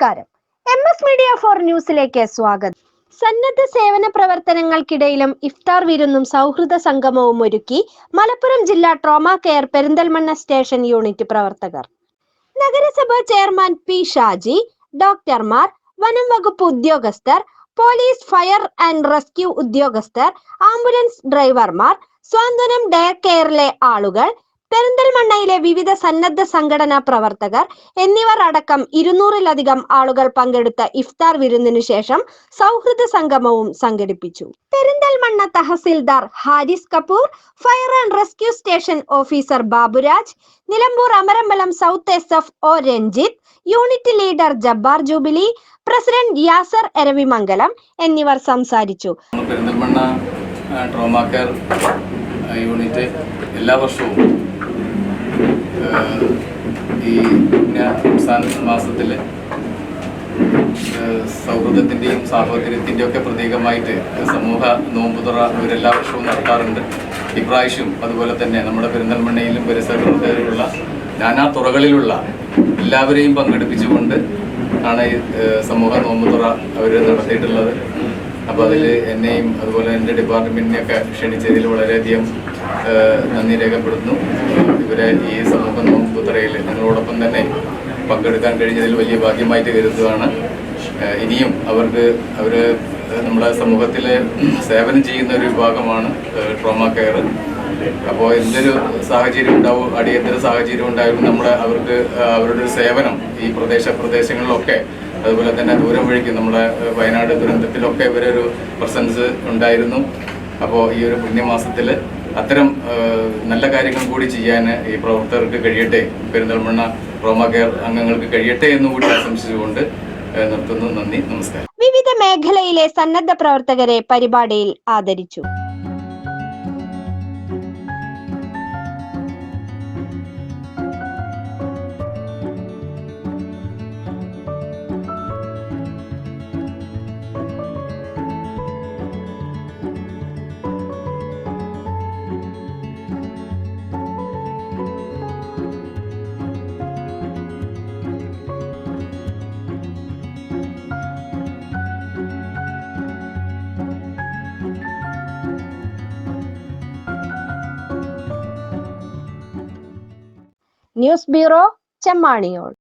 നമസ്കാരം. MS media 4 ന്യൂസിലേക്ക് സ്വാഗതം. സന്നദ്ധ സേവന പ്രവർത്തനങ്ങൾക്കിടയിലും ഇഫ്താർ വിരുന്നും സൗഹൃദ സംഗമവും ഒരുക്കി മലപ്പുറം ജില്ലാ trauma care Perinthalmanna station unit പ്രവർത്തകർ. നഗരസഭാ ചെയർമാൻ പി ഷാജി, ഡോക്ടർമാർ, വനം വകുപ്പ് ഉദ്യോഗസ്ഥർ, പോലീസ്, ഫയർ ആൻഡ് റെസ്ക്യൂ ഉദ്യോഗസ്ഥർ, ആംബുലൻസ് ഡ്രൈവർമാർ, സ്വാന്തനം ഡേ കെയറിലെ ആളുകൾ, പെരിന്തൽമണ്ണയിലെ വിവിധ സന്നദ്ധ സംഘടനാ പ്രവർത്തകർ എന്നിവർ അടക്കം 200-ലധികം ആളുകൾ പങ്കെടുത്ത ഇഫ്താർ വിരുന്നിനു ശേഷം സൗഹൃദ സംഗമവും സംഘടിപ്പിച്ചു. Perinthalmanna tahsildar Haris Kapoor, fire and rescue station officer Baburaj, Nilambur Amarambalam south SF O Ranjith, unit leader Jabbar Jubilee, president Yasar Eravimangalam എന്നിവർ സംസാരിച്ചു. പെരിന്തൽമണ്ണ ട്രോമ കെയർ യൂണിറ്റ് എല്ലാ വർഷവും ഈ റംസാൻ മാസത്തിൽ സൗഹൃദത്തിൻ്റെയും സാഹോദര്യത്തിൻ്റെയും ഒക്കെ പ്രതീകമായിട്ട് സമൂഹ നോമ്പുതുറ ഇവരെല്ലാ വർഷവും നടത്താറുണ്ട്. ഇപ്രാവശ്യം അതുപോലെ തന്നെ നമ്മുടെ പെരിന്തൽമണ്ണയിലും പരിസരങ്ങളിലുള്ള നാനാ തുറകളിലുള്ള എല്ലാവരെയും പങ്കെടുപ്പിച്ചുകൊണ്ട് ആണ് സമൂഹ നോമ്പുതുറ അവർ നടത്തിയിട്ടുള്ളത്. അപ്പോൾ അതിൽ എന്നെയും അതുപോലെ എൻ്റെ ഡിപ്പാർട്ട്മെൻറ്റിനെയൊക്കെ ക്ഷണിച്ചതിൽ വളരെയധികം നന്ദി രേഖപ്പെടുത്തുന്നു. ഇവരെ ഈ സമൂഹ നോമ്പുതുറയിൽ ഞങ്ങളോടൊപ്പം തന്നെ പങ്കെടുക്കാൻ കഴിഞ്ഞതിൽ വലിയ ഭാഗ്യമായിട്ട് കരുതുകയാണ്. ഇനിയും അവർ നമ്മുടെ സമൂഹത്തിൽ സേവനം ചെയ്യുന്ന ഒരു വിഭാഗമാണ് ട്രോമ കെയർ. അപ്പോൾ എന്തൊരു സാഹചര്യം ഉണ്ടാവും, അടിയന്തര സാഹചര്യം ഉണ്ടായാലും അവർക്ക് അവരുടെ സേവനം ഈ പ്രദേശങ്ങളിലൊക്കെ, അതുപോലെ തന്നെ ദൂരം വഴിക്ക് നമ്മുടെ വയനാട് ദുരന്തത്തിലൊക്കെ ഇവരൊരു പ്രസൻസ് ഉണ്ടായിരുന്നു. അപ്പോൾ ഈ ഒരു പുണ്യമാസത്തിൽ അത്തരം നല്ല കാര്യങ്ങൾ കൂടി ചെയ്യാൻ ഈ പ്രവർത്തകർക്ക് കഴിയട്ടെ, പെരിന്തൽമണ്ണ ട്രോമ കെയർ അംഗങ്ങൾക്ക് കഴിയട്ടെ എന്നുകൂടി ആശംസിച്ചുകൊണ്ട് നിർത്തുന്നു. നന്ദി, നമസ്കാരം. വിവിധ മേഖലയിലെ സന്നദ്ധ പ്രവർത്തകരെ പരിപാടിയിൽ ആദരിച്ചു. News bureau, Chemmaniyode.